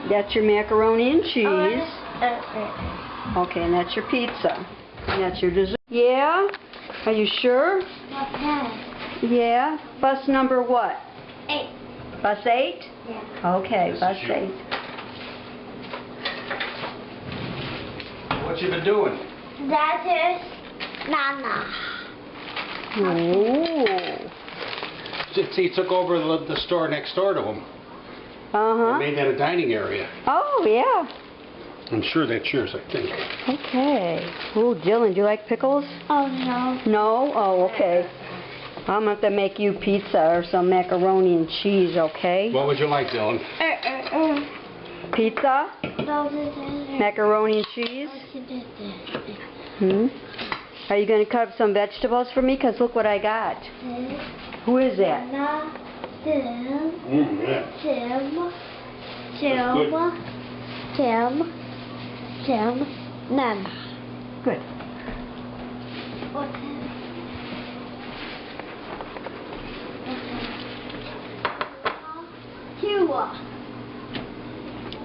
That's your macaroni and cheese. Okay, and that's your pizza. And that's your dessert. Yeah? Are you sure? Yeah. Bus number what? 8. Bus 8? Yeah. Okay, bus 8. What you been doing? That is Nana. Oh. He took over the store next door to him. Uh-huh. They made that a dining area. Oh, yeah. I'm sure that's yours, I think. Okay. Oh, Dylan, do you like pickles? Oh no. No? Oh, okay. I'm going to have to make you pizza or some macaroni and cheese, okay? What would you like, Dylan? Pizza? Macaroni and cheese? Are you going to cut up some vegetables for me? Because look what I got. Who is that? Tim, Nana. Good.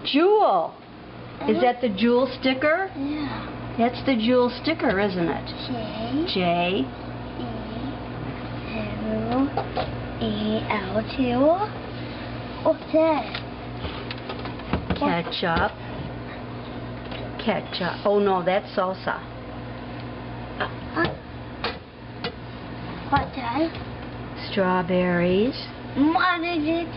Jewel. Is that the jewel sticker? Yeah. That's the jewel sticker, isn't it? J. E-L-T-O. What's that? Ketchup. Ketchup. Oh no, that's salsa. What's that? Strawberries. What is it?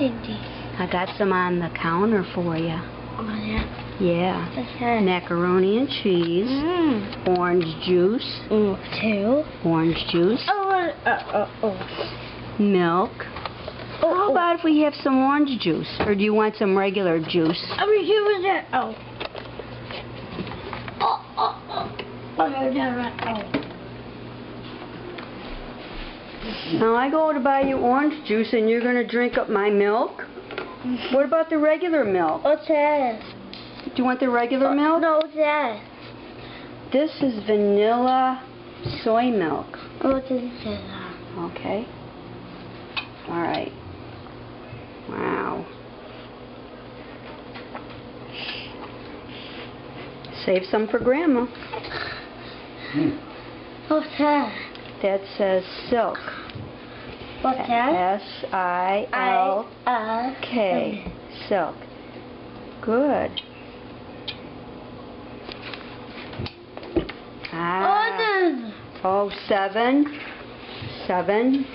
I got some on the counter for you. Oh yeah. Yeah. What's that? Macaroni and cheese. Orange juice. 2. Orange juice. Milk. How about if we have some orange juice? Or do you want some regular juice? Now I go to buy you orange juice and you're going to drink up my milk? What about the regular milk? What's that? Do you want the regular milk? No, what's that? This is vanilla soy milk. What is that? Okay. All right. Wow. Save some for Grandma. What's that? That says silk. What's that? S-I-L-K. Silk. Good. Oh, 7. 7.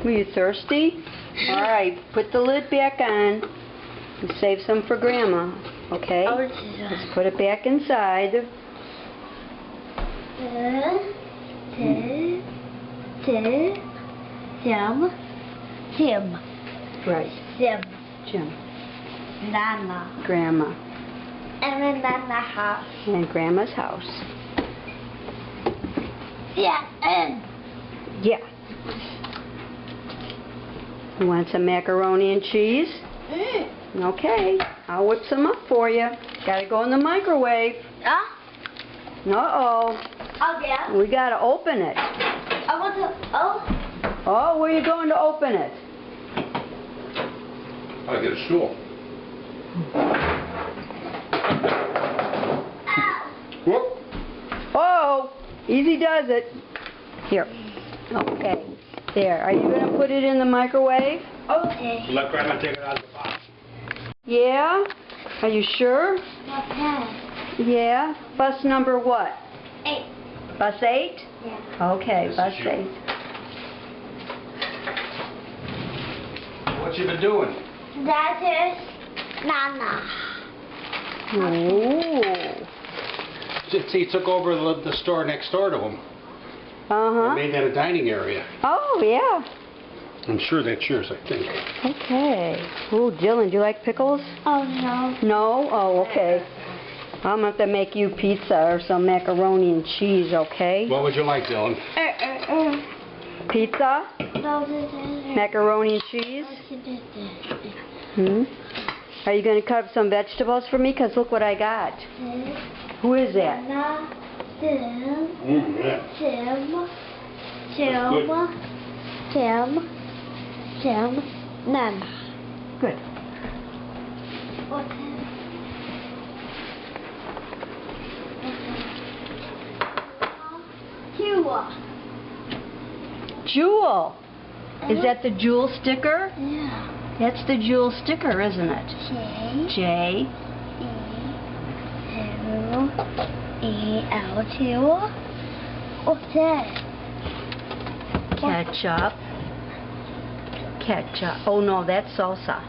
Were you thirsty? All right, put the lid back on and save some for Grandma, okay? Let's put it back inside. Tim. Right. Jim. Nana. Grandma. And then Nana house. And Grandma's house. Yeah. Yeah. You want some macaroni and cheese? Okay, I'll whip some up for you. Gotta go in the microwave. Uh-oh. Yeah. We gotta open it. I want to. Oh, where are you going to open it? I'll get a stool. Whoop. Oh, easy does it. Here. Okay. There. Are you going to put it in the microwave? Okay. Let Grandma take it out of the box. Yeah? Are you sure? Okay. Yeah. Bus number what? 8. Bus 8? Yeah. Okay, bus 8. What you been doing? That is Nana. Oh. He took over the store next door to him. Uh-huh. They made that a dining area. Oh, yeah. I'm sure that's yours, I think. Okay. Oh, Dylan, do you like pickles? Oh no. No? Oh, okay. I'm going to have to make you pizza or some macaroni and cheese, okay? What would you like, Dylan? Pizza? Macaroni and cheese? Are you going to cut up some vegetables for me? Because look what I got. Who is that? Jim. Nana. Good. Okay. Jewel. Is that the jewel sticker? Yeah. That's the jewel sticker, isn't it? J. E-L-T-O. What's that? Ketchup. Ketchup. Oh no, that's salsa.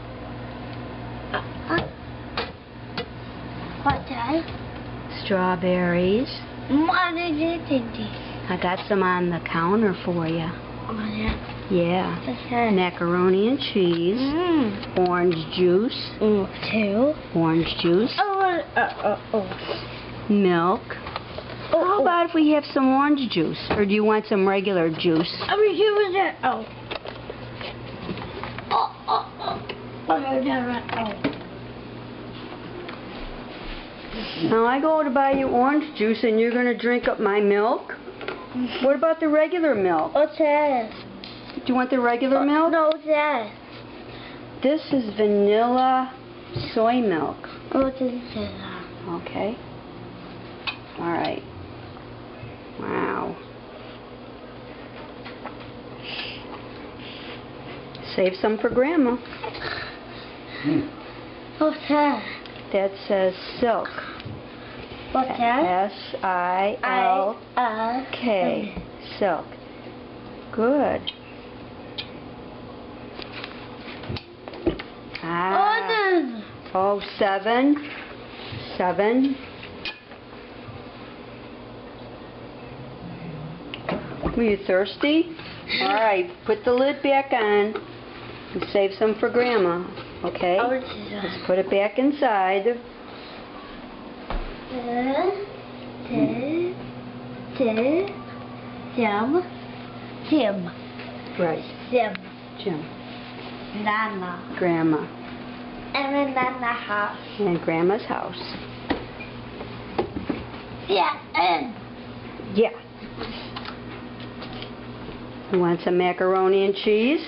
What's that? Strawberries. What is it? I got some on the counter for you. Oh, yeah. Yeah. What's that? Macaroni and cheese. Orange juice. Two. Orange juice. Milk. How about if we have some orange juice? Or do you want some regular juice? Now I go to buy you orange juice and you're going to drink up my milk? What about the regular milk? What's that? Do you want the regular milk? No, what's that? This is vanilla soy milk. What is that? Okay. All right. Wow. Save some for Grandma. What's that? That says silk. What's that? S-I-L-K. Silk. Good. Oh, 7. 7. Were you thirsty? All right, put the lid back on and save some for Grandma, okay? Let's put it back inside. Tim. Right, Sim. Jim. Nana. Grandma. And then Nana house. And Grandma's house. Yeah. And. Yeah. You want some macaroni and cheese?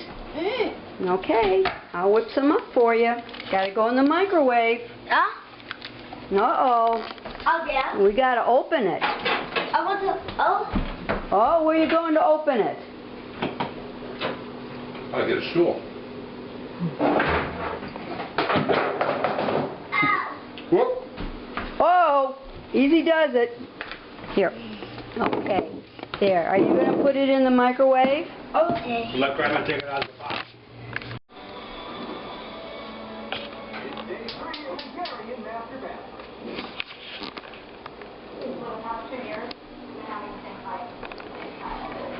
Okay, I'll whip some up for you. Gotta go in the microwave. Uh-oh. Oh, yeah. We gotta open it. I want to. Oh. Oh, where are you going to open it? I'll get a stool. Whoop. Oh, easy does it. Here. Okay. There. Are you going to put it in the microwave? Okay. Let Grandma take it out of the box.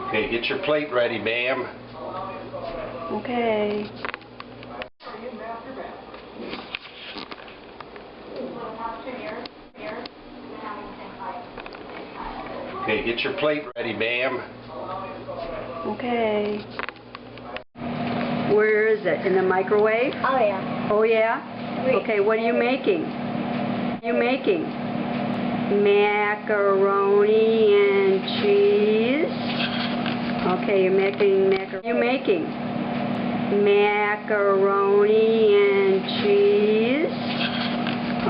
Okay, get your plate ready, ma'am. Okay. Okay, get your plate ready, ma'am. Okay. Where is it? In the microwave? Oh, yeah. Oh, yeah? Okay, what are you making? What are you making? Macaroni and cheese. Okay, you're making macaroni and cheese.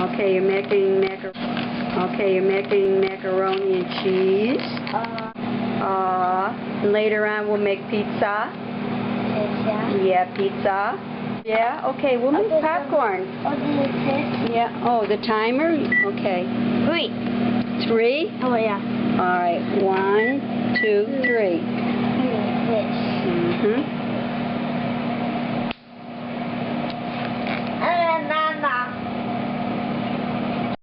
Okay, you're making macaroni and cheese. And later on we'll make pizza. Yeah, pizza. Yeah, okay, we'll make popcorn. Yeah, oh, the timer? Okay. 3? Oh, yeah. All right, 1, 2, 3. This. Mm-hmm.